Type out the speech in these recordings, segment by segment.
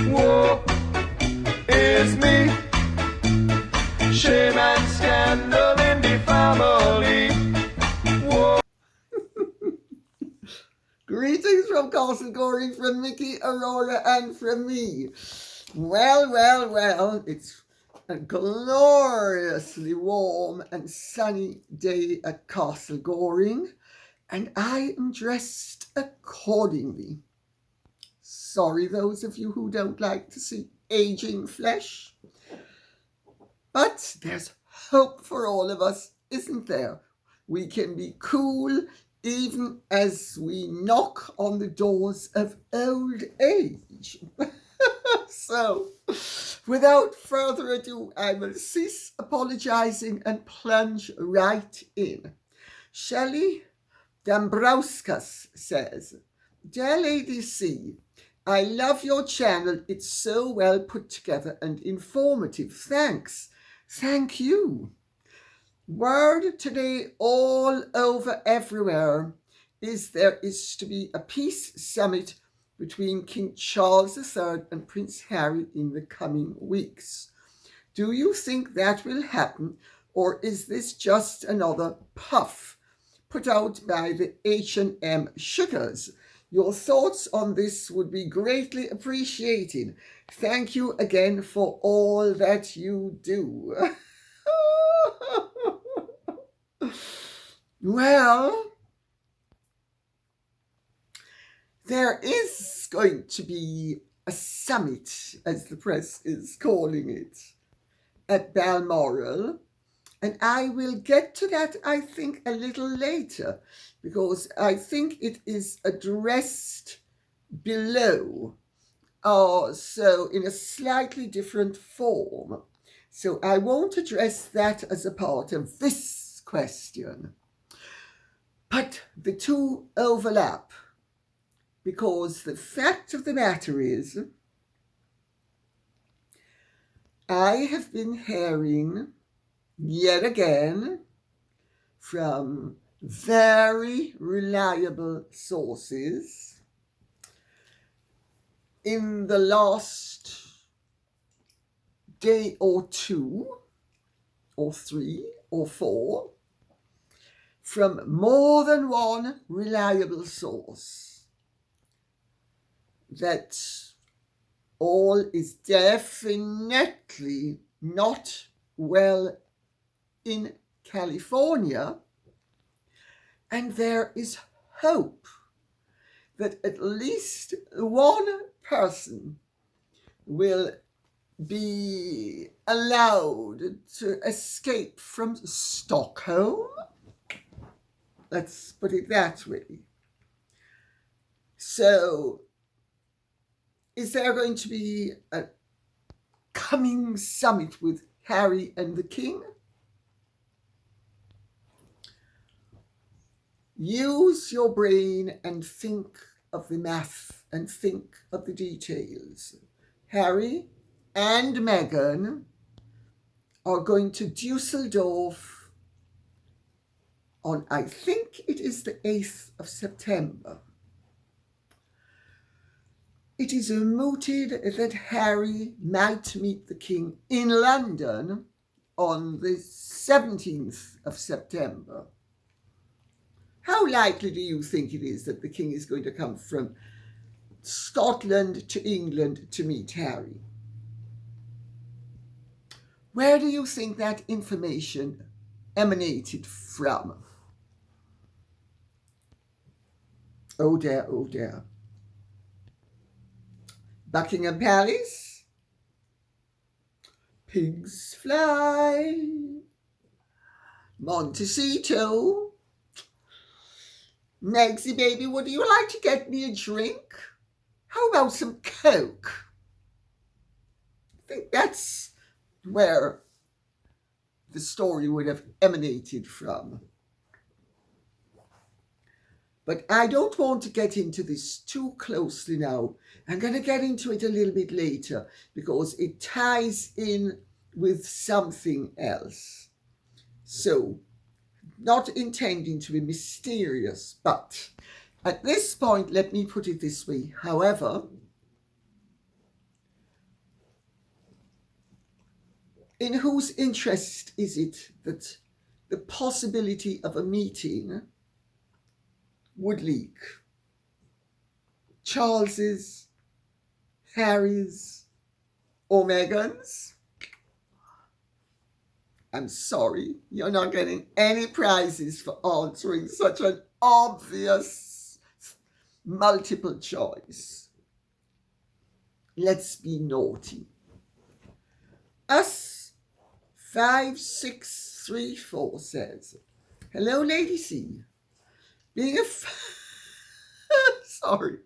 Woe is me. Shame and scandal in the family. Woe. Greetings from Castle Goring, from Mickey, Aurora, and from me. Well, it's a gloriously warm and sunny day at Castle Goring, and I am dressed accordingly. Sorry, those of you who don't like to see aging flesh. But there's hope for all of us, isn't there? We can be cool even as we knock on the doors of old age. So, without further ado, I will cease apologizing and plunge right in. Shelley Dambrauskas says, "Dear Lady C, I love your channel. It's so well put together and informative. Thanks." Thank you. Word today all over everywhere is there is to be a peace summit between King Charles III and Prince Harry in the coming weeks. Do you think that will happen, or is this just another puff put out by the H&M sugars? Your thoughts on this would be greatly appreciated. Thank you again for all that you do. Well, there is going to be a summit, as the press is calling it, at Balmoral. And I will get to that, I think, a little later, because I think it is addressed below, so in a slightly different form. So I won't address that as a part of this question. But the two overlap, because the fact of the matter is, I have been hearing yet again from very reliable sources in the last day or two or three or four, from more than one reliable source, that all is definitely not well in California, and there is hope that at least one person will be allowed to escape from Stockholm. Let's put it that way. So, is there going to be a coming summit with Harry and the King? Use your brain and think of the math and think of the details. Harry and Meghan are going to Dusseldorf on, I think it is the 8th of September. It is mooted that Harry might meet the King in London on the 17th of September. How likely do you think it is that the King is going to come from Scotland to England to meet Harry? Where do you think that information emanated from? Oh dear, oh dear. Buckingham Palace? Pigs fly. Montecito? Megsy baby, would you like to get me a drink? How about some Coke? I think that's where the story would have emanated from. But I don't want to get into this too closely now. I'm going to get into it a little bit later because it ties in with something else. So, not intending to be mysterious, but at this point, let me put it this way. However, In whose interest is it that the possibility of a meeting would leak? Charles's, Harry's, or Meghan's? I'm sorry, you're not getting any prizes for answering such an obvious multiple choice. Let's be naughty. Us 5634 says, hello, Lady C. Being a sorry.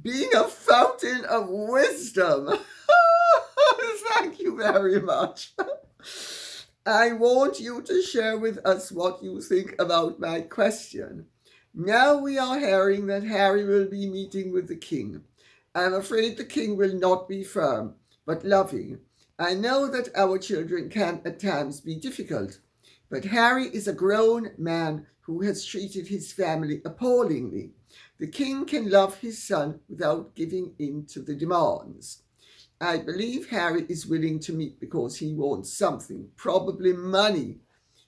Being a fountain of wisdom. Thank you very much. I want you to share with us what you think about my question. Now we are hearing that Harry will be meeting with the king. I'm afraid the king will not be firm, but loving. I know that our children can at times be difficult, but Harry is a grown man who has treated his family appallingly. The king can love his son without giving in to the demands. I believe Harry is willing to meet because he wants something, probably money,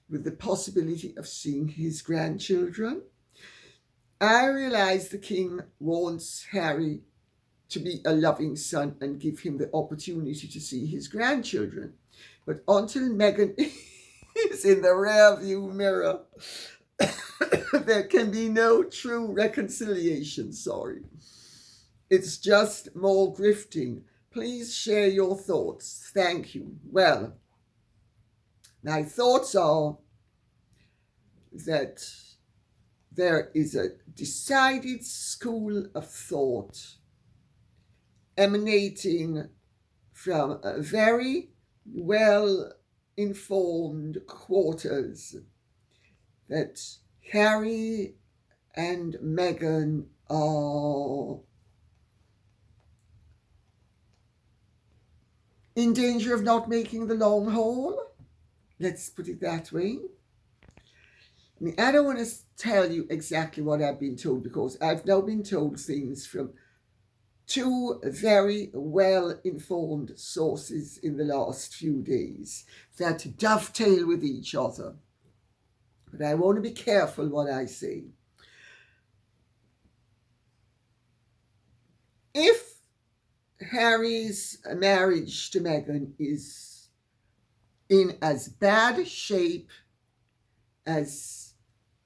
with the possibility of seeing his grandchildren. I realize the king wants Harry to be a loving son and give him the opportunity to see his grandchildren. But until Meghan is in the rearview mirror, there can be no true reconciliation, sorry. It's just more grifting. Please share your thoughts. Thank you. Well, my thoughts are that there is a decided school of thought emanating from a very well-informed quarters that Harry and Meghan are in danger of not making the long haul. Let's put it that way. I mean, I don't want to tell you exactly what I've been told because I've now been told things from two very well-informed sources in the last few days that dovetail with each other. But I want to be careful what I say. If Harry's marriage to Meghan is in as bad shape as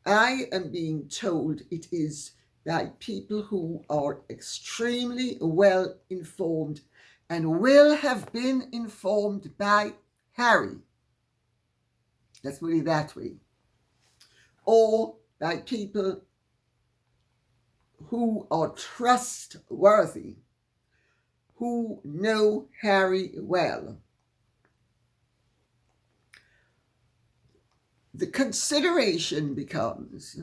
I am being told it is by people who are extremely well informed and will have been informed by Harry, let's put it that way, or by people who are trustworthy, who know Harry well. The consideration becomes,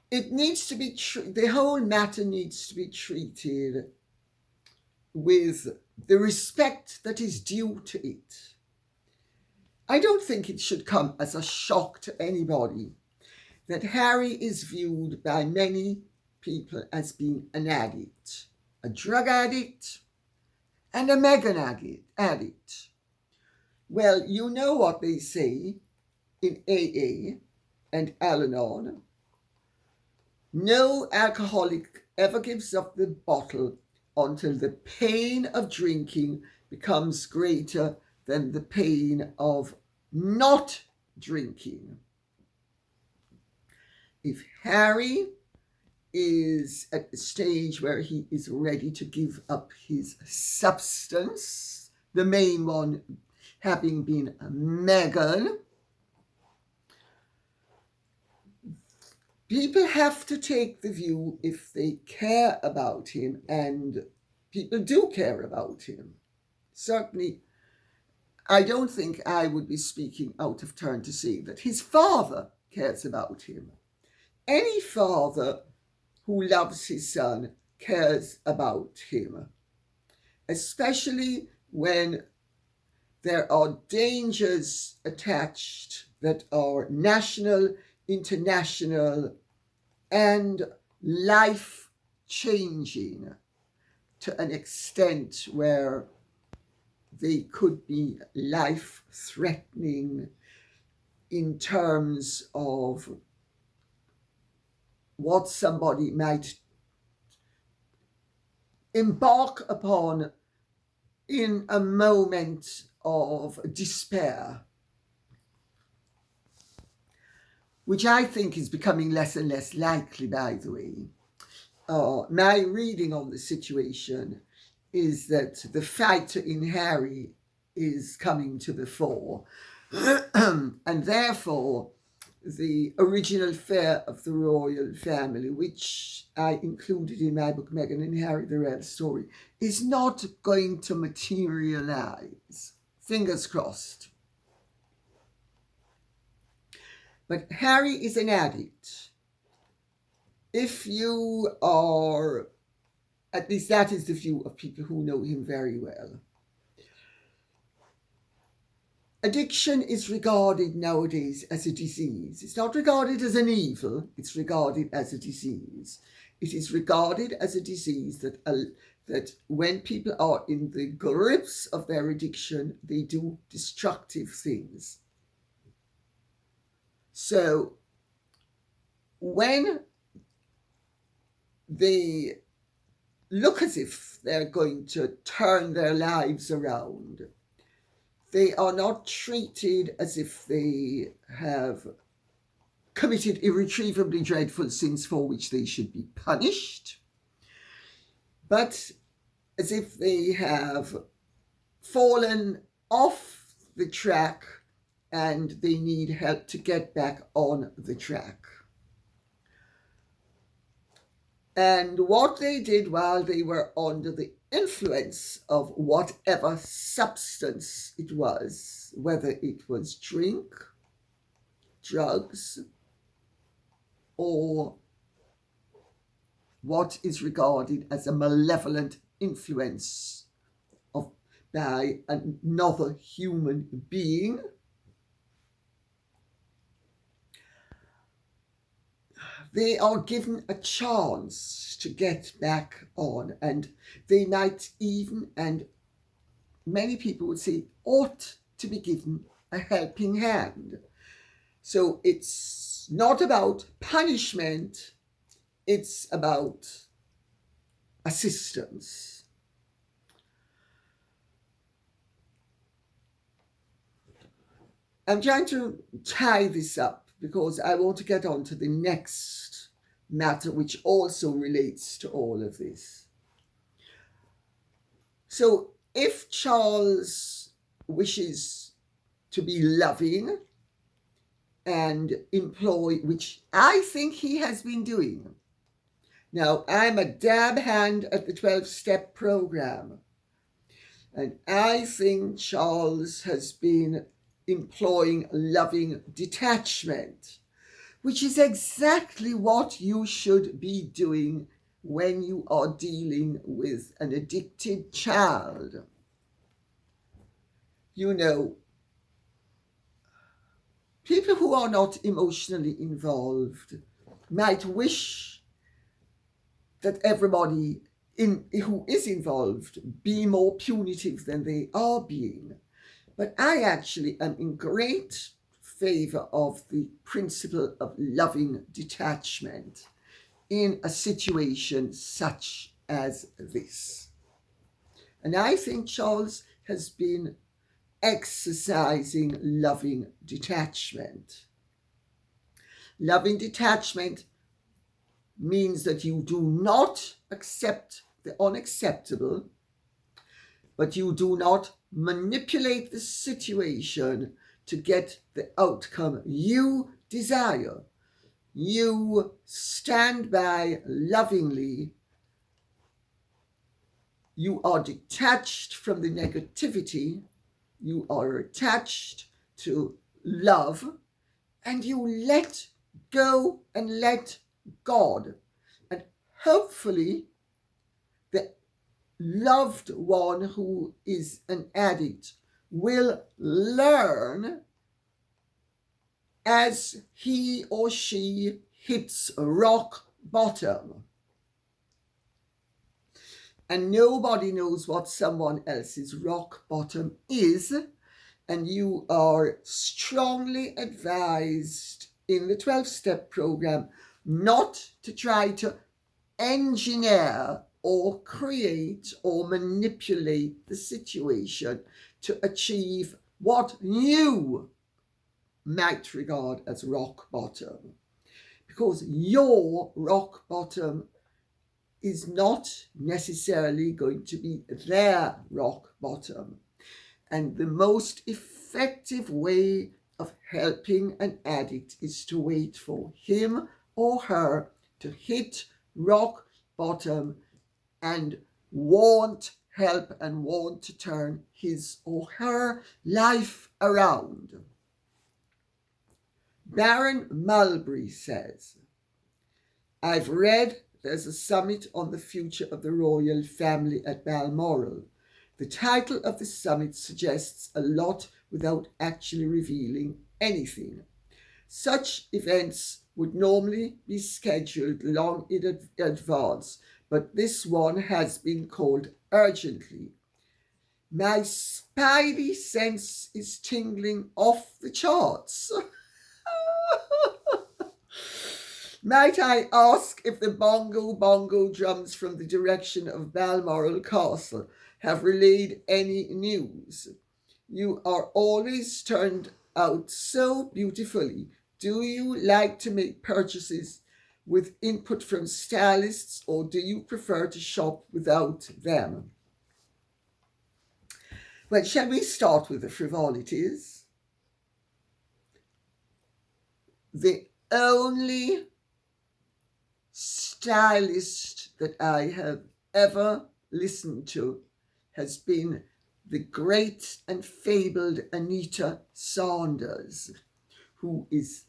it needs to be, the whole matter needs to be treated with the respect that is due to it. I don't think it should come as a shock to anybody that Harry is viewed by many people as being an addict, a drug addict, and a Meghan addict. Well, you know what they say in AA and Al-Anon. No alcoholic ever gives up the bottle until the pain of drinking becomes greater than the pain of not drinking. If Harry is at the stage where he is ready to give up his substance, the main one having been Meghan, people have to take the view if they care about him, and people do care about him. Certainly, I don't think I would be speaking out of turn to say that his father cares about him. Any father who loves his son cares about him, especially when there are dangers attached that are national, international, and life changing to an extent where they could be life-threatening in terms of what somebody might embark upon in a moment of despair, which I think is becoming less and less likely, by the way. My reading on the situation is that the fighter in Harry is coming to the fore, and therefore the original fear of the royal family, which I included in my book Meghan and Harry, the real story, is not going to materialize. Fingers crossed. But Harry is an addict. If you are, at least that is the view of people who know him very well. Addiction is regarded nowadays as a disease. It's not regarded as an evil, it's regarded as a disease. It is regarded as a disease that when people are in the grips of their addiction, they do destructive things. So when they look as if they're going to turn their lives around, they are not treated as if they have committed irretrievably dreadful sins for which they should be punished, but as if they have fallen off the track and they need help to get back on the track. And what they did while they were under the influence of whatever substance it was, whether it was drink, drugs, or what is regarded as a malevolent influence by another human being, they are given a chance to get back on, and they might even, and many people would say, ought to be given a helping hand. So it's not about punishment, it's about assistance. I'm trying to tie this up because I want to get on to the next matter, which also relates to all of this. So if Charles wishes to be loving and employ, which I think he has been doing. Now, I'm a dab hand at the 12-step program, and I think Charles has been employing loving detachment, which is exactly what you should be doing when you are dealing with an addicted child. You know, people who are not emotionally involved might wish that everybody who is involved be more punitive than they are being. But I actually am in great favor of the principle of loving detachment in a situation such as this. And I think Charles has been exercising loving detachment. Loving detachment means that you do not accept the unacceptable, but you do not manipulate the situation to get the outcome you desire. You stand by lovingly. You are detached from the negativity. You are attached to love, and you let go and let God. And hopefully the loved one who is an addict will learn as he or she hits rock bottom. and nobody knows what someone else's rock bottom is, and you are strongly advised in the 12-step program not to try to engineer or create or manipulate the situation to achieve what you might regard as rock bottom. Because your rock bottom is not necessarily going to be their rock bottom. And the most effective way of helping an addict is to wait for him or her to hit rock bottom and want help and want to turn his or her life around. Baron Mulberry says, I've read there's a summit on the future of the royal family at Balmoral. The title of the summit suggests a lot without actually revealing anything. Such events would normally be scheduled long in advance, but this one has been called urgently. My spidey sense is tingling off the charts. Might I ask if the bongo drums from the direction of Balmoral Castle have relayed any news? You are always turned out so beautifully. Do you like to make purchases with input from stylists, or do you prefer to shop without them? Well, shall we start with the frivolities? The only stylist that I have ever listened to has been the great and fabled Anita Saunders, who is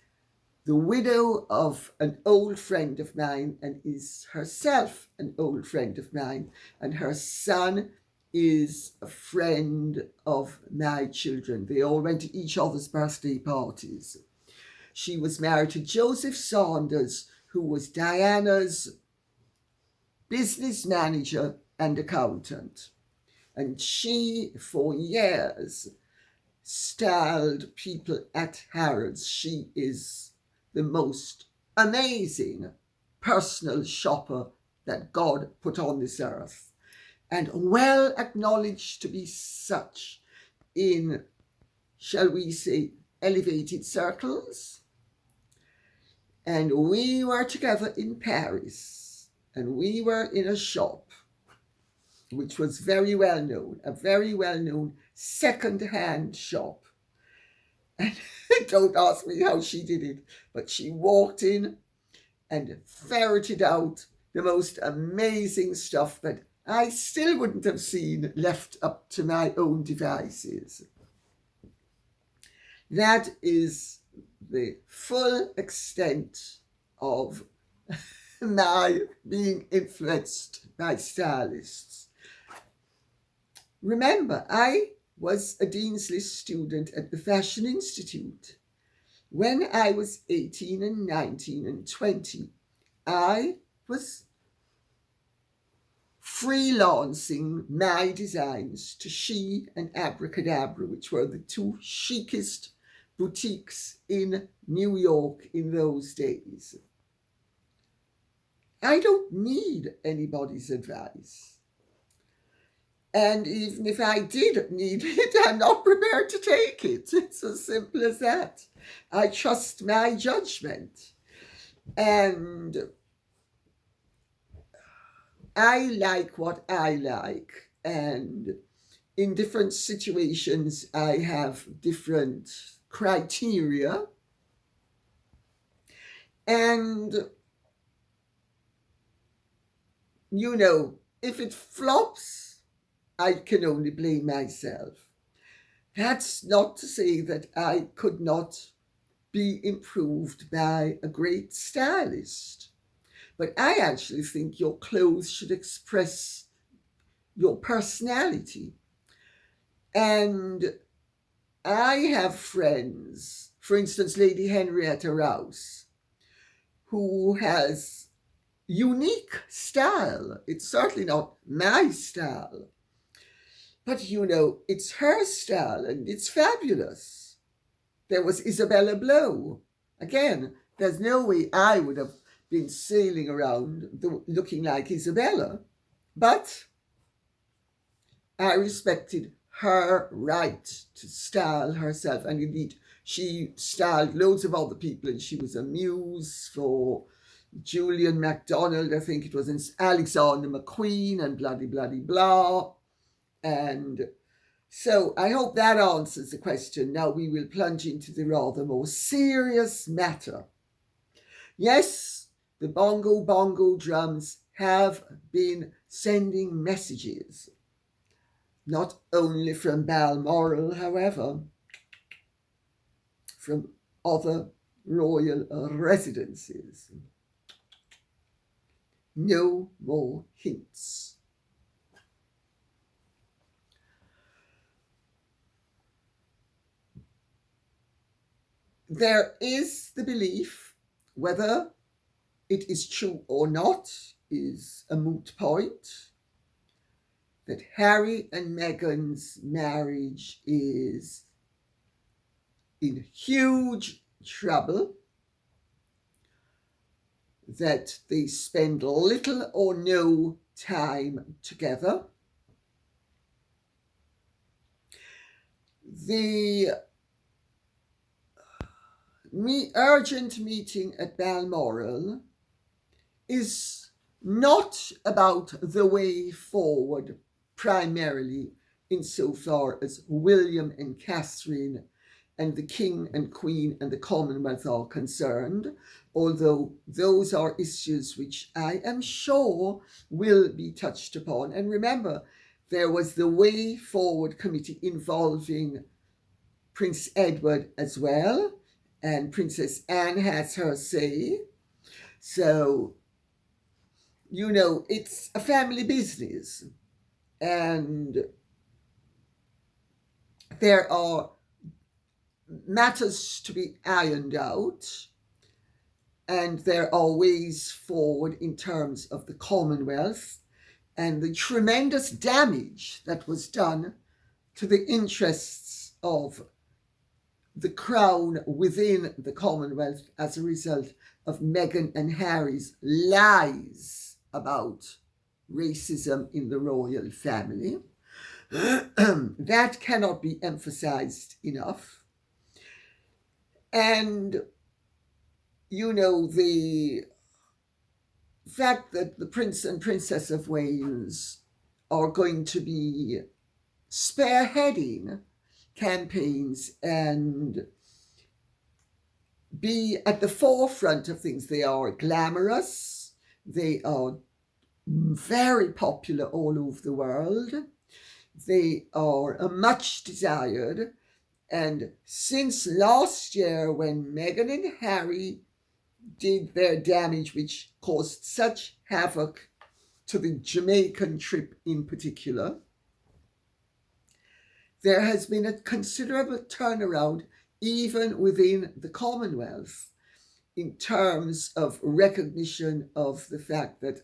the widow of an old friend of mine and is herself an old friend of mine, and her son is a friend of my children. They all went to each other's birthday parties. She was married to Joseph Saunders, who was Diana's business manager and accountant. And she, for years, styled people at Harrods. She is the most amazing personal shopper that God put on this earth, and well acknowledged to be such in, shall we say, elevated circles. And we were together in Paris, and we were in a shop which was very well known, a very well known second-hand shop. And don't ask me how she did it, but she walked in and ferreted out the most amazing stuff that I still wouldn't have seen left up to my own devices. That is the full extent of my being influenced by stylists. Remember, I was a Dean's List student at the Fashion Institute. When I was 18 and 19 and 20, I was freelancing my designs to She and Abracadabra, which were the two chicest boutiques in New York in those days. I don't need anybody's advice. And even if I did need it, I'm not prepared to take it. It's as simple as that. I trust my judgment. And I like what I like. And in different situations, I have different criteria. And, you know, if it flops, I can only blame myself. That's not to say that I could not be improved by a great stylist. But I actually think your clothes should express your personality. And I have friends, for instance, Lady Henrietta Rouse, who has unique style. It's certainly not my style. But you know, it's her style and it's fabulous. There was Isabella Blow. Again, there's no way I would have been sailing around looking like Isabella. But I respected her right to style herself. And indeed, she styled loads of other people, and she was a muse for Julian MacDonald, I think it was, in Alexander McQueen, and bloody, bloody, blah. And so I hope that answers the question. Now we will plunge into the rather more serious matter. Yes, the bongo drums have been sending messages, not only from Balmoral, however, from other royal residences. No more hints. There is the belief, whether it is true or not is a moot point, that Harry and Meghan's marriage is in huge trouble, that they spend little or no time together. The urgent meeting at Balmoral is not about the way forward primarily insofar as William and Catherine and the King and Queen and the Commonwealth are concerned, although those are issues which I am sure will be touched upon. And remember, there was the Way Forward Committee involving Prince Edward as well, and Princess Anne has her say. So, you know, it's a family business, and there are matters to be ironed out, and there are ways forward in terms of the Commonwealth and the tremendous damage that was done to the interests of the Crown within the Commonwealth as a result of Meghan and Harry's lies about racism in the royal family. That cannot be emphasized enough. And, you know, the fact that the Prince and Princess of Wales are going to be spearheading campaigns and be at the forefront of things. They are glamorous. They are very popular all over the world. They are much desired. And since last year, when Meghan and Harry did their damage, which caused such havoc to the Jamaican trip in particular, there has been a considerable turnaround even within the Commonwealth in terms of recognition of the fact that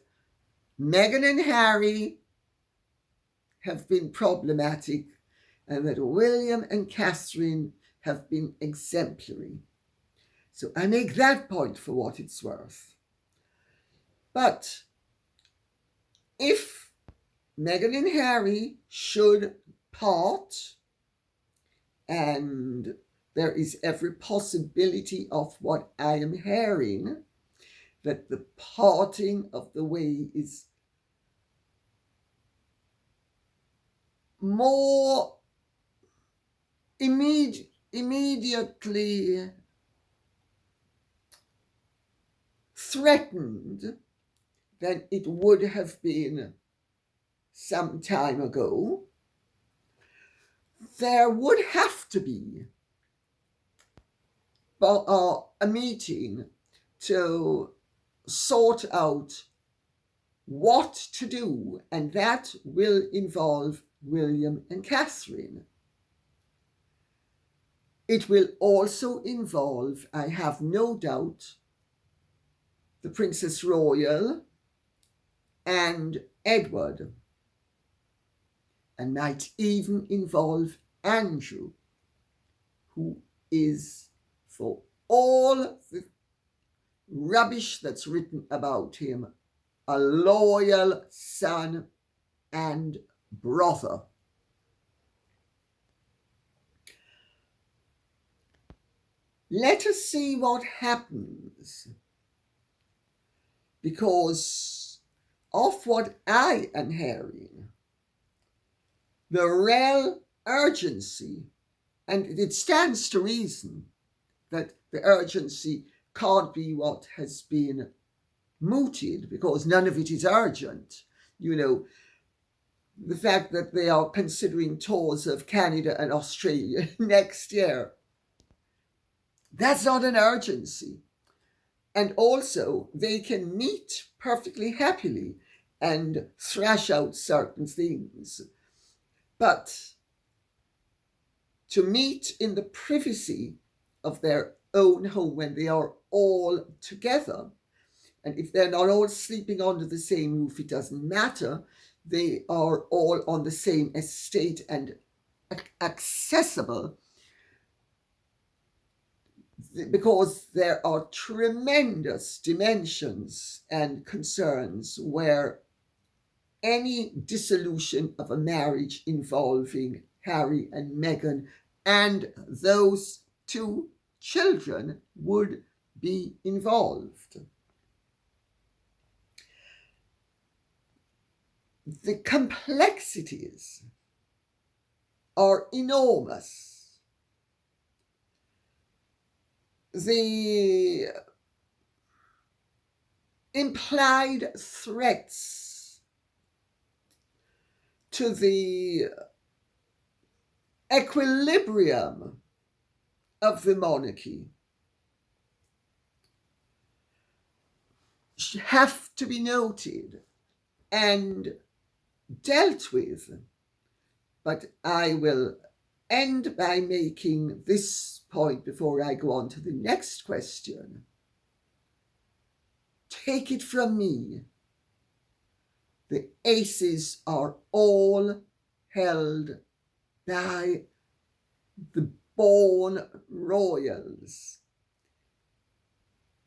Meghan and Harry have been problematic and that William and Catherine have been exemplary. So I make that point for what it's worth. But if Meghan and Harry should part, and there is every possibility of what I am hearing, that the parting of the way is more immediately threatened than it would have been some time ago, there would have to be a meeting to sort out what to do, and that will involve William and Catherine. It will also involve, I have no doubt, the Princess Royal and Edward, and might even involve Andrew, who is, for all the rubbish that's written about him, a loyal son and brother. Let us see what happens, because of what I am hearing, the real urgency, and it stands to reason that the urgency can't be what has been mooted, because none of it is urgent. You know, the fact that they are considering tours of Canada and Australia next year, that's not an urgency. And also, they can meet perfectly happily and thrash out certain things. But to meet in the privacy of their own home when they are all together, and if they're not all sleeping under the same roof, it doesn't matter. They are all on the same estate and accessible, because there are tremendous dimensions and concerns where any dissolution of a marriage involving Harry and Meghan and those two children would be involved. The complexities are enormous. The implied threats to the equilibrium of the monarchy have to be noted and dealt with. But I will end by making this point before I go on to the next question. Take it from me, the aces are all held by the born royals.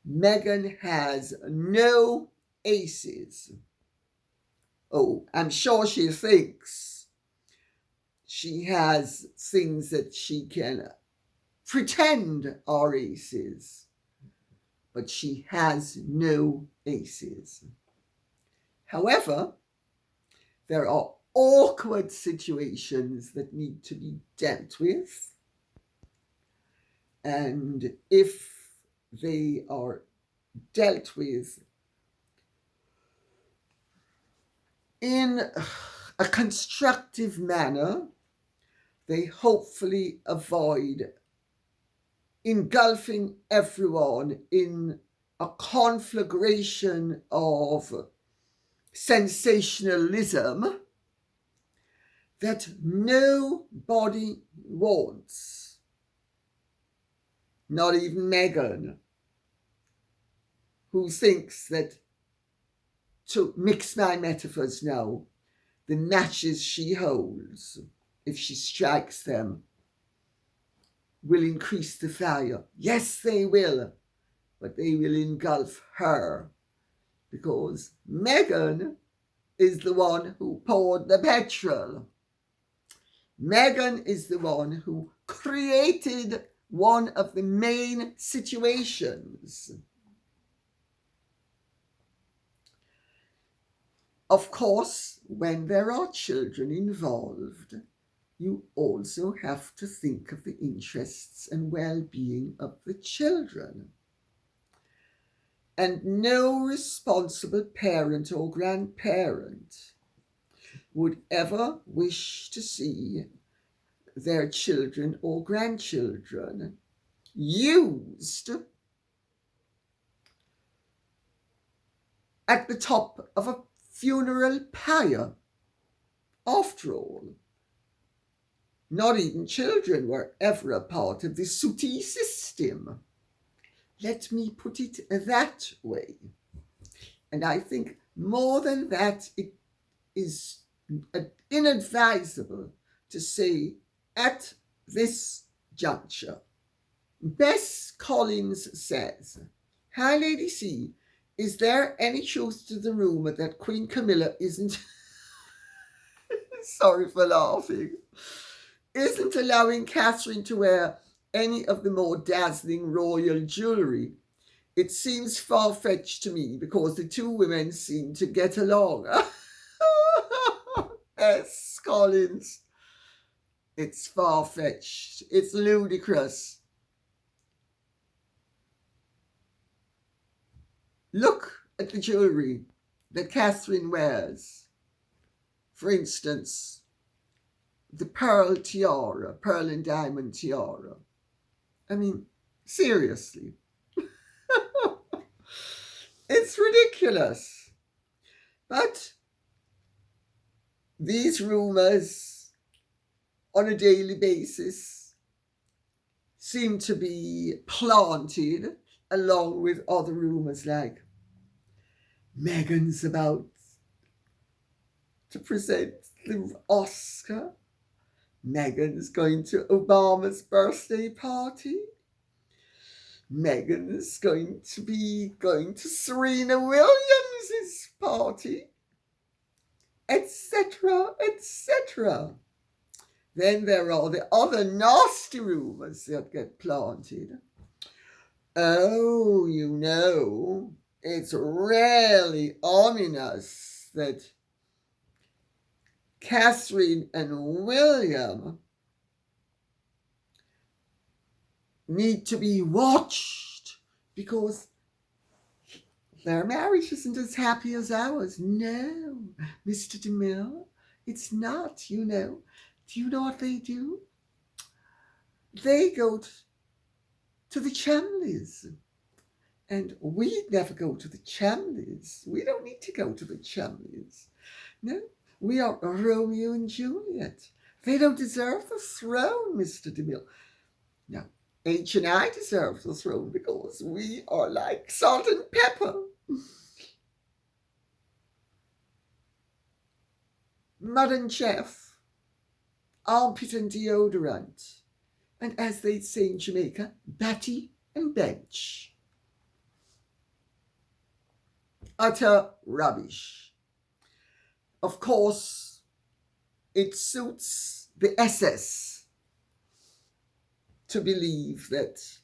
Meghan has no aces. Oh, I'm sure she thinks she has things that she can pretend are aces, but she has no aces. However, there are awkward situations that need to be dealt with, and if they are dealt with in a constructive manner, they hopefully avoid engulfing everyone in a conflagration of sensationalism that nobody wants, not even Meghan, who thinks that, to mix my metaphors now, the matches she holds, if she strikes them, will increase the fire. Yes, they will, but they will engulf her, because Meghan is the one who poured the petrol. Meghan is the one who created one of the main situations. Of course, when there are children involved, you also have to think of the interests and well-being of the children. And no responsible parent or grandparent would ever wish to see their children or grandchildren used at the top of a funeral pyre. After all, not even children were ever a part of the Sooty system. Let me put it that way. And I think More than that, it is inadvisable to say at this juncture. Bess Collins says, "Hi, Lady C. Is there any truth to the rumour that Queen Camilla isn't sorry for laughing, isn't allowing Catherine to wear any of the more dazzling royal jewellery? It seems far-fetched to me because the two women seem to get along." Yes, Collins. It's far-fetched. It's ludicrous. Look at the jewellery that Catherine wears. For instance, the pearl tiara, pearl and diamond tiara. I mean, seriously. It's ridiculous. But these rumours on a daily basis seem to be planted along with other rumours like Meghan's about to present the Oscar. Meghan's going to Obama's birthday party. Meghan's going to be going to Serena Williams' party, etc., etc. Then there are the other nasty rumours that get planted. Oh, you know, it's really ominous that Catherine and William need to be watched because their marriage isn't as happy as ours. No, Mr. DeMille, it's not, you know. Do you know what they do? They go to the Chamleys. And we never go to the Chamleys. We don't need to go to the Chamleys. No, we are Romeo and Juliet. They don't deserve the throne, Mr. DeMille. Now, H and I deserve the throne because we are like salt and pepper. Mud and Chef, armpit and deodorant, and as they'd say in Jamaica, batty and bench. Utter rubbish. Of course, it suits the SS to believe that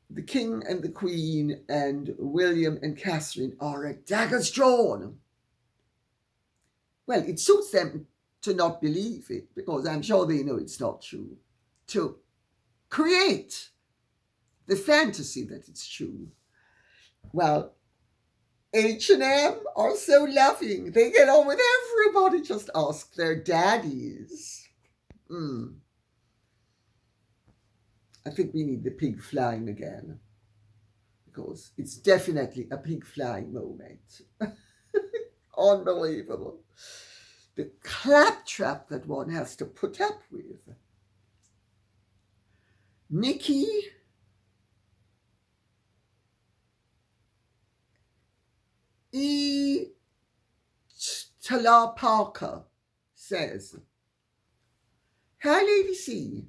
the King and the Queen and William and Catherine are at daggers drawn. Well, it suits them to not believe it because I'm sure they know it's not true. To create the fantasy that it's true. Well, H&M are so loving. They get on with everybody. Just ask their daddies. I think we need the pig flying again because it's definitely a pig flying moment. Unbelievable. The claptrap that one has to put up with. Nikki E. Tala Parker says, "Hi, Lady C.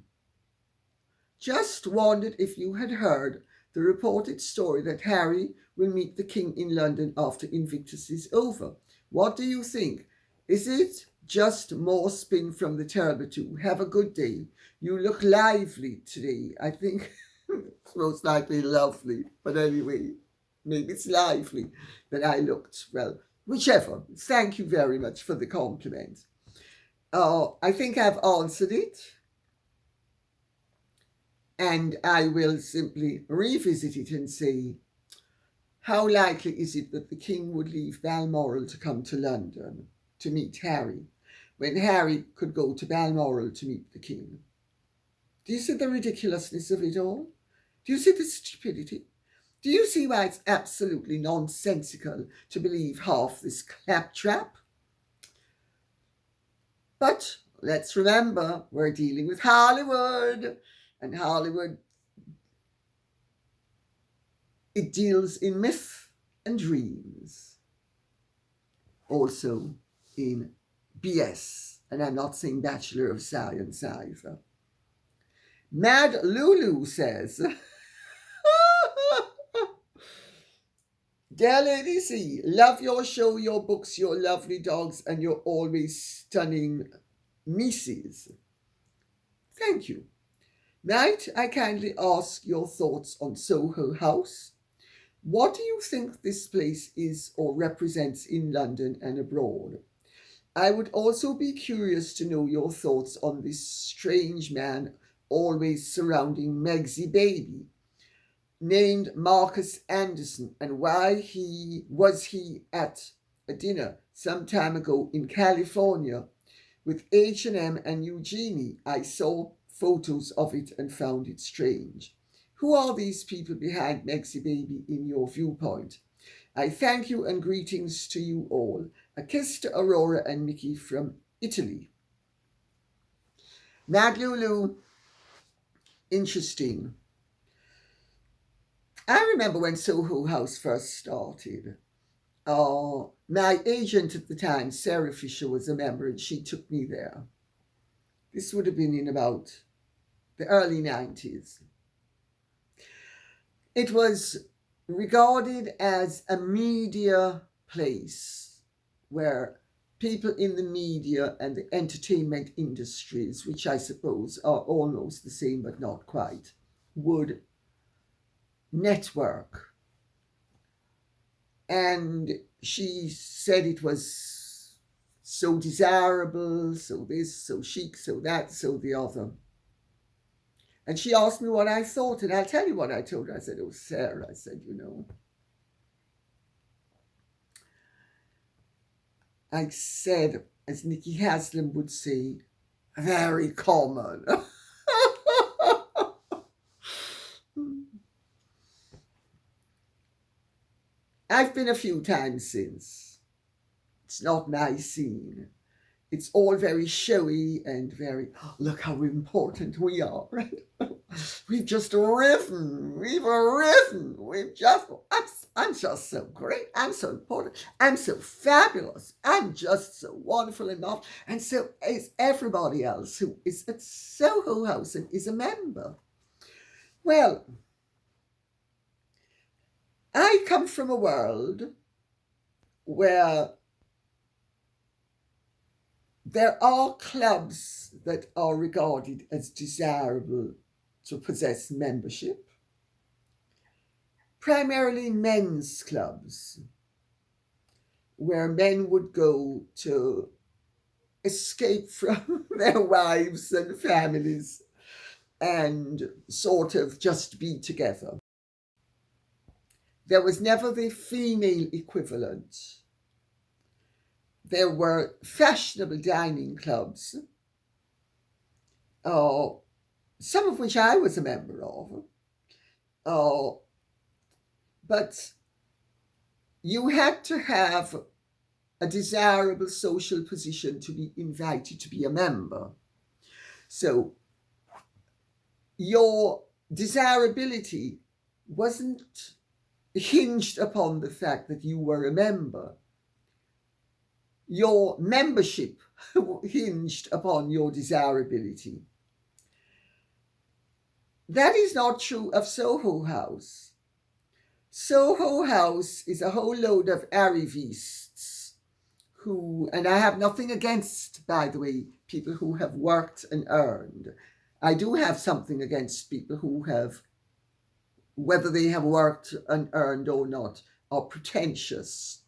Just wondered if you had heard the reported story that Harry will meet the King in London after Invictus is over. What do you think? Is it just more spin from the terrible two? Have a good day. You look lively today." I think it's most likely lovely, but anyway, maybe it's lively that I looked, well, whichever. Thank you very much for the compliment. I think I've answered it. And I will simply revisit it and say, how likely is it that the King would leave Balmoral to come to London to meet Harry, when Harry could go to Balmoral to meet the King? Do you see the ridiculousness of it all? Do you see the stupidity? Do you see why it's absolutely nonsensical to believe half this claptrap? But let's remember, we're dealing with Hollywood, and Hollywood, it deals in myth and dreams. Also in BS, and I'm not saying Bachelor of Science either. Mad Lulu says, Dear Lady C, love your show, your books, your lovely dogs, and your always stunning nieces. Thank you. Might I kindly ask your thoughts on Soho House? What do you think this place is or represents in London and abroad? I would also be curious to know your thoughts on this strange man always surrounding Megsie Baby, named Marcus Anderson, and why was he at a dinner some time ago in California with H&M and Eugenie. I saw photos of it and found it strange. Who are these people behind Megsie Baby in your viewpoint? I thank you and greetings to you all. A kiss to Aurora and Mickey from Italy. Mad Lulu, interesting. I remember when Soho House first started. My agent at the time, Sarah Fisher, was a member and she took me there. This would have been in about the early 90s. It was regarded as a media place where people in the media and the entertainment industries, which I suppose are almost the same but not quite, would network. And she said it was so desirable, so this, so chic, so that, so the other. And she asked me what I thought, and I'll tell you what I told her. I said, oh, Sarah, I said, I said, as Nicky Haslam would say, very common. I've been a few times since. It's not my scene. It's all very showy and very, look how important we are, right? We've just risen. I'm just so great. I'm so important. I'm so fabulous. I'm just so wonderful enough. And so is everybody else who is at Soho House and is a member. Well, I come from a world where there are clubs that are regarded as desirable to possess membership, primarily men's clubs, where men would go to escape from their wives and families and sort of just be together. There was never the female equivalent. There were fashionable dining clubs, some of which I was a member of, but you had to have a desirable social position to be invited to be a member. So your desirability wasn't hinged upon the fact that you were a member. Your membership hinged upon your desirability. That is not true of Soho House. Soho House is a whole load of arrivistes who, and I have nothing against, by the way, people who have worked and earned. I do have something against people who have, whether they have worked and earned or not, are pretentious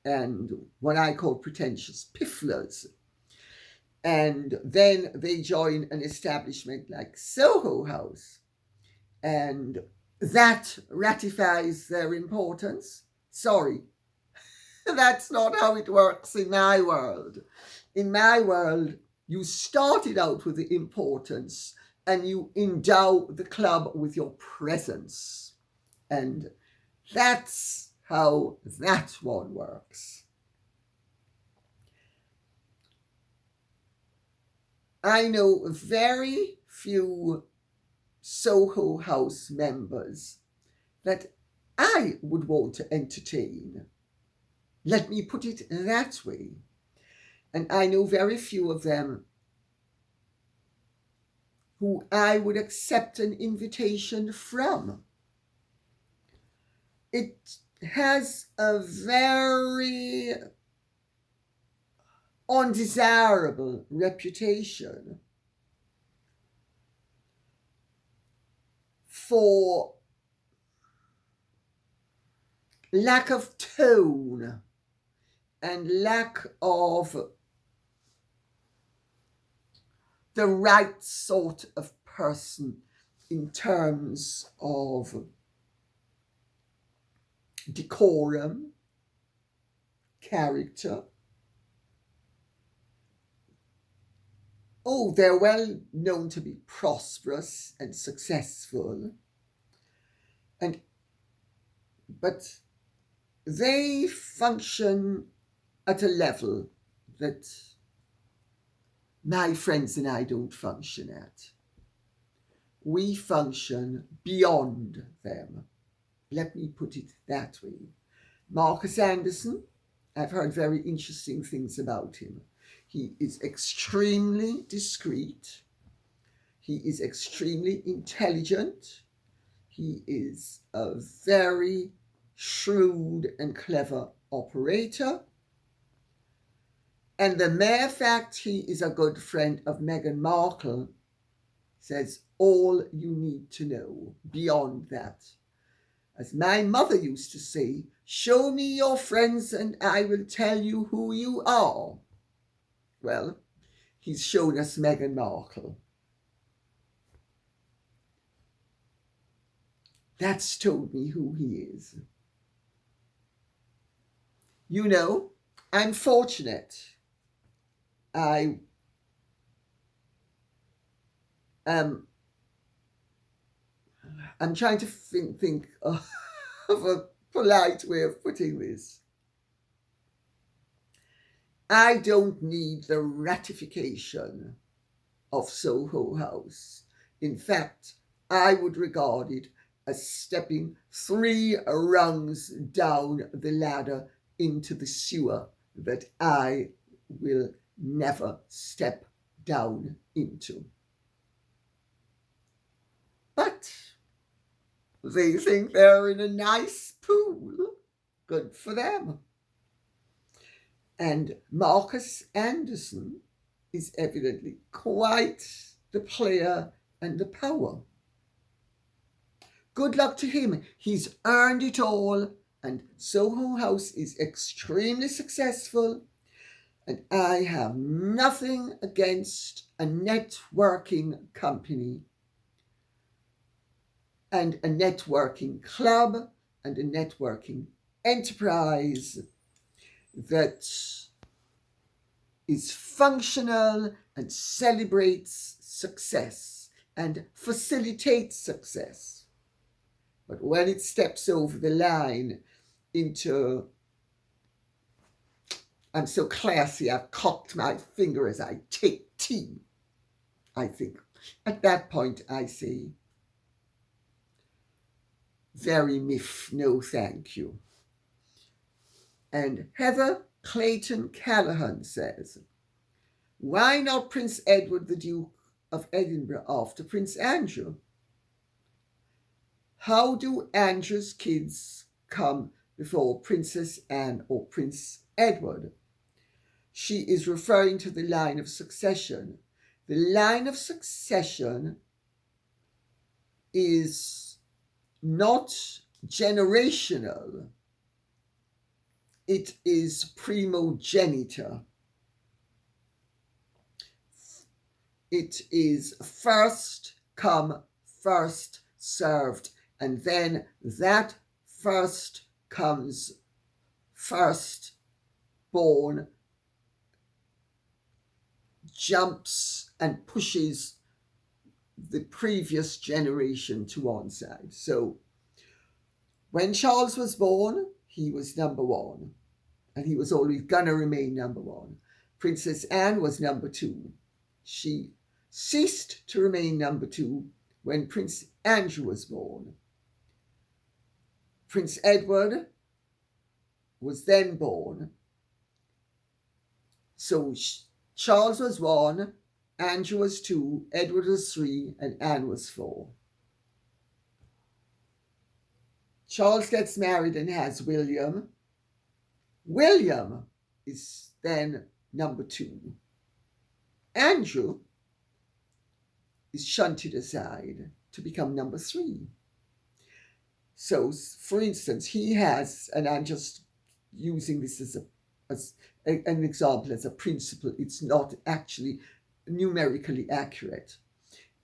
and what I call pretentious pifflers. And then they join an establishment like Soho House, and that ratifies their importance. Sorry, that's not how it works in my world. In my world, you started out with the importance and you endow the club with your presence. And that's how that one works. I know very few Soho House members that I would want to entertain. Let me put it that way. And I know very few of them who I would accept an invitation from. It has a very undesirable reputation for lack of tone and lack of the right sort of person in terms of decorum, character. Oh, they're well known to be prosperous and successful, but they function at a level that my friends and I don't function at. We function beyond them. Let me put it that way. Marcus Anderson, I've heard very interesting things about him. He is extremely discreet. He is extremely intelligent. He is a very shrewd and clever operator. And the mere fact he is a good friend of Meghan Markle says all you need to know beyond that. As my mother used to say, show me your friends and I will tell you who you are. Well, he's shown us Meghan Markle. That's told me who he is. You know, I'm fortunate. I'm trying to think of a polite way of putting this. I don't need the ratification of Soho House. In fact, I would regard it as stepping 3 rungs down the ladder into the sewer that I will never step down into. But they think they're in a nice pool. Good for them. And Marcus Anderson is evidently quite the player and the power. Good luck to him. He's earned it all, and Soho House is extremely successful, and I have nothing against a networking company and a networking club and a networking enterprise that is functional and celebrates success and facilitates success. But when it steps over the line into, I'm so classy, I've cocked my finger as I take tea, I think. At that point, I say, very miff, no thank you. And Heather Clayton-Callahan says, why not Prince Edward, the Duke of Edinburgh, after Prince Andrew? How do Andrew's kids come before Princess Anne or Prince Edward? She is referring to the line of succession. The line of succession is not generational. It is primogeniture. It is first come, first served, and then that first comes first born, jumps and pushes the previous generation to one side. So when Charles was born, he was number 1, and he was always going to remain number 1. Princess Anne was number 2. She ceased to remain number 2 when Prince Andrew was born. Prince Edward was then born. So Charles was 1, Andrew was 2, Edward was 3, and Anne was 4. Charles gets married and has William. William is then number 2. Andrew is shunted aside to become number 3. So, for instance, he has, and I'm just using this as an example, as a principle, it's not actually numerically accurate.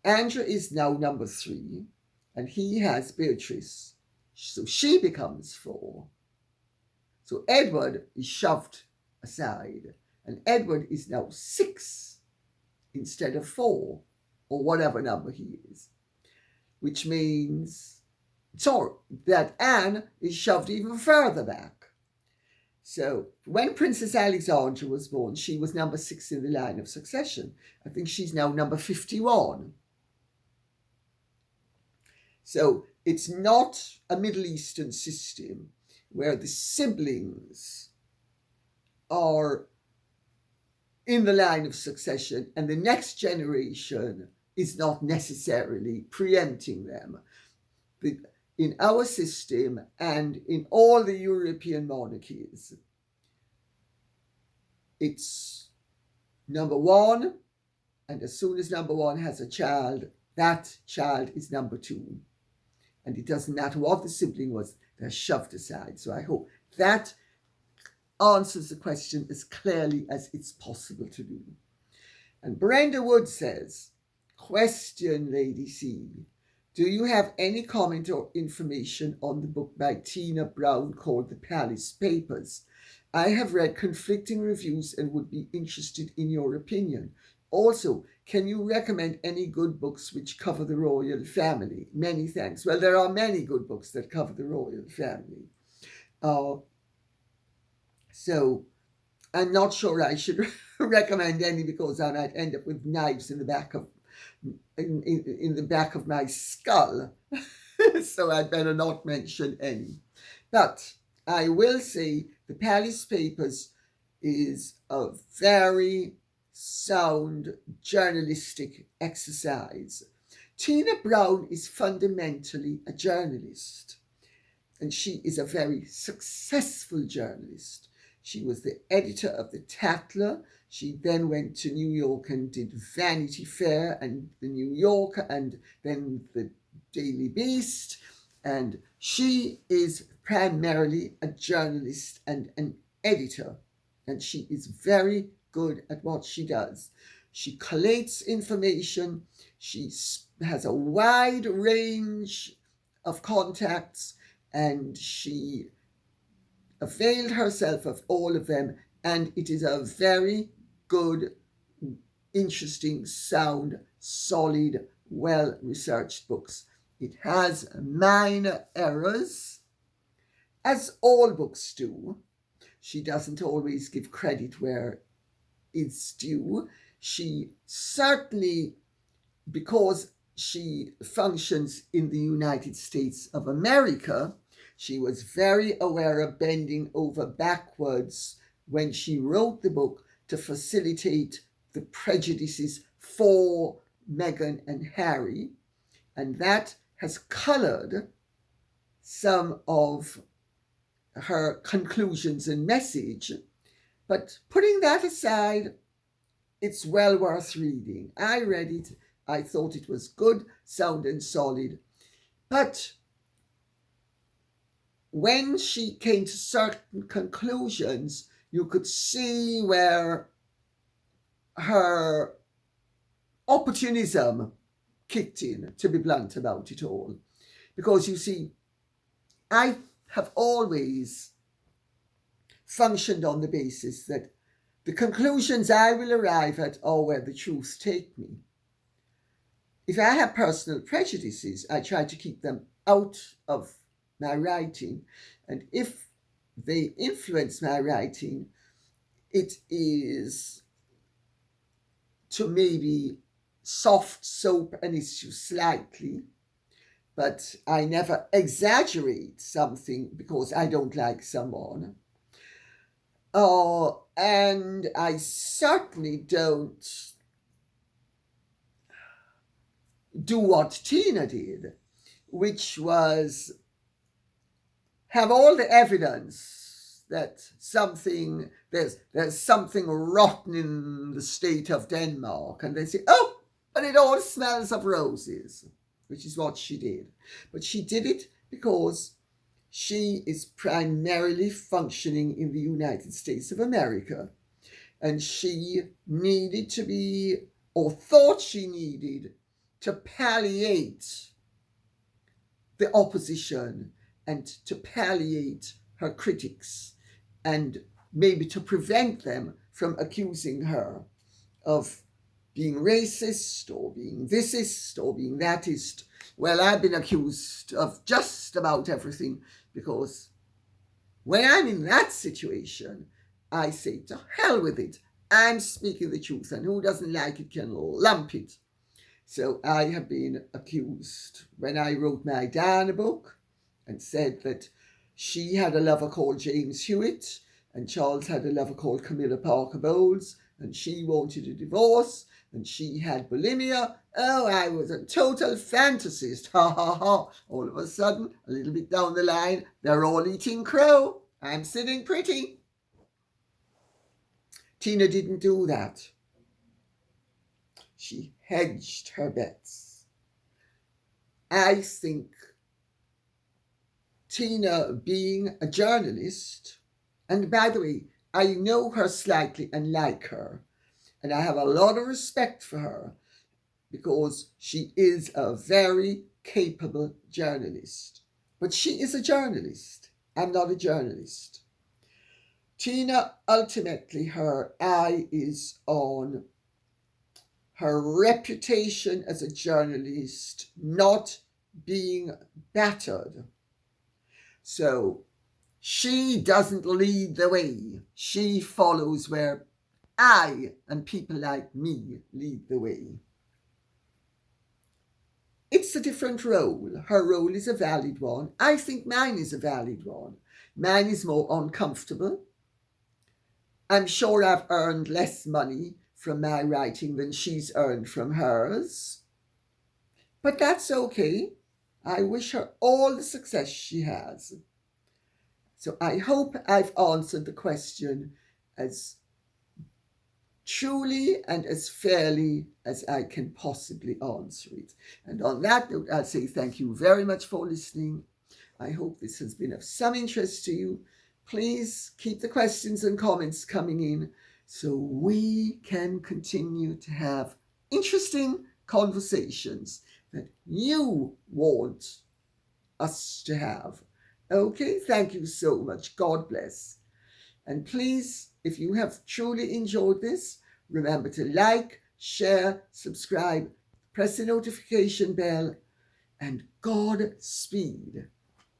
Andrew is now number 3, and he has Beatrice, so she becomes 4. So Edward is shoved aside, and Edward is now 6 instead of 4, or whatever number he is, which means that Anne is shoved even further back. So when Princess Alexandra was born, she was number 6 in the line of succession. I think she's now number 51. So it's not a Middle Eastern system where the siblings are in the line of succession and the next generation is not necessarily preempting them. In our system and in all the European monarchies, it's number 1, and as soon as number 1 has a child, that child is number 2. And it doesn't matter what the sibling was, they're shoved aside. So I hope that answers the question as clearly as it's possible to do. And Brenda Wood says, question, Lady C. Do you have any comment or information on the book by Tina Brown called The Palace Papers? I have read conflicting reviews and would be interested in your opinion. Also, can you recommend any good books which cover the royal family? Many thanks. Well, there are many good books that cover the royal family. So I'm not sure I should recommend any because I might end up with knives in the back of my skull. So I'd better not mention any. But I will say The Palace Papers is a very sound journalistic exercise. Tina Brown is fundamentally a journalist, and she is a very successful journalist. She was the editor of the Tatler. She then went to New York and did Vanity Fair and the New Yorker and then the Daily Beast. And she is primarily a journalist and an editor. And she is very good at what she does. She collates information. She has a wide range of contacts, and she availed herself of all of them, and it is a very good, interesting, sound, solid, well-researched books. It has minor errors, as all books do. She doesn't always give credit where it's due. She certainly, because she functions in the United States of America, she was very aware of bending over backwards when she wrote the book to facilitate the prejudices for Meghan and Harry, and that has coloured some of her conclusions and message. But putting that aside, it's well worth reading. I read it. I thought it was good, sound, and solid. But when she came to certain conclusions, you could see where her opportunism kicked in, to be blunt about it all. Because you see, I have always functioned on the basis that the conclusions I will arrive at are where the truth take me. If I have personal prejudices, I try to keep them out of my writing, and if they influence my writing, it is to maybe soft soap an issue slightly, but I never exaggerate something because I don't like someone. And I certainly don't do what Tina did, which was have all the evidence that there's something rotten in the state of Denmark, and they say, oh, but it all smells of roses, which is what she did. But she did it because she is primarily functioning in the United States of America, and she needed to be, or thought she needed, to palliate the opposition and to palliate her critics, and maybe to prevent them from accusing her of being racist or being thisist or being thatist. Well, I've been accused of just about everything, because when I'm in that situation, I say, to hell with it. I'm speaking the truth, and who doesn't like it can lump it. So I have been accused when I wrote my Diana book and said that she had a lover called James Hewitt and Charles had a lover called Camilla Parker Bowles, and she wanted a divorce and she had bulimia. Oh, I was a total fantasist. Ha ha ha. All of a sudden, a little bit down the line, they're all eating crow. I'm sitting pretty. Tina didn't do that. She hedged her bets. I think Tina, being a journalist, and by the way, I know her slightly and like her, and I have a lot of respect for her because she is a very capable journalist. But she is a journalist. I'm not a journalist. Tina, ultimately, her eye is on her reputation as a journalist not being battered. So she doesn't lead the way. She follows where I and people like me lead the way. It's a different role. Her role is a valid one. I think mine is a valid one. Mine is more uncomfortable. I'm sure I've earned less money from my writing than she's earned from hers. But that's okay. I wish her all the success she has. So I hope I've answered the question as truly and as fairly as I can possibly answer it. And on that note, I'll say thank you very much for listening. I hope this has been of some interest to you. Please keep the questions and comments coming in so we can continue to have interesting conversations that you want us to have. Okay, thank you so much. God bless. And please, if you have truly enjoyed this, remember to like, share, subscribe, press the notification bell, and Godspeed.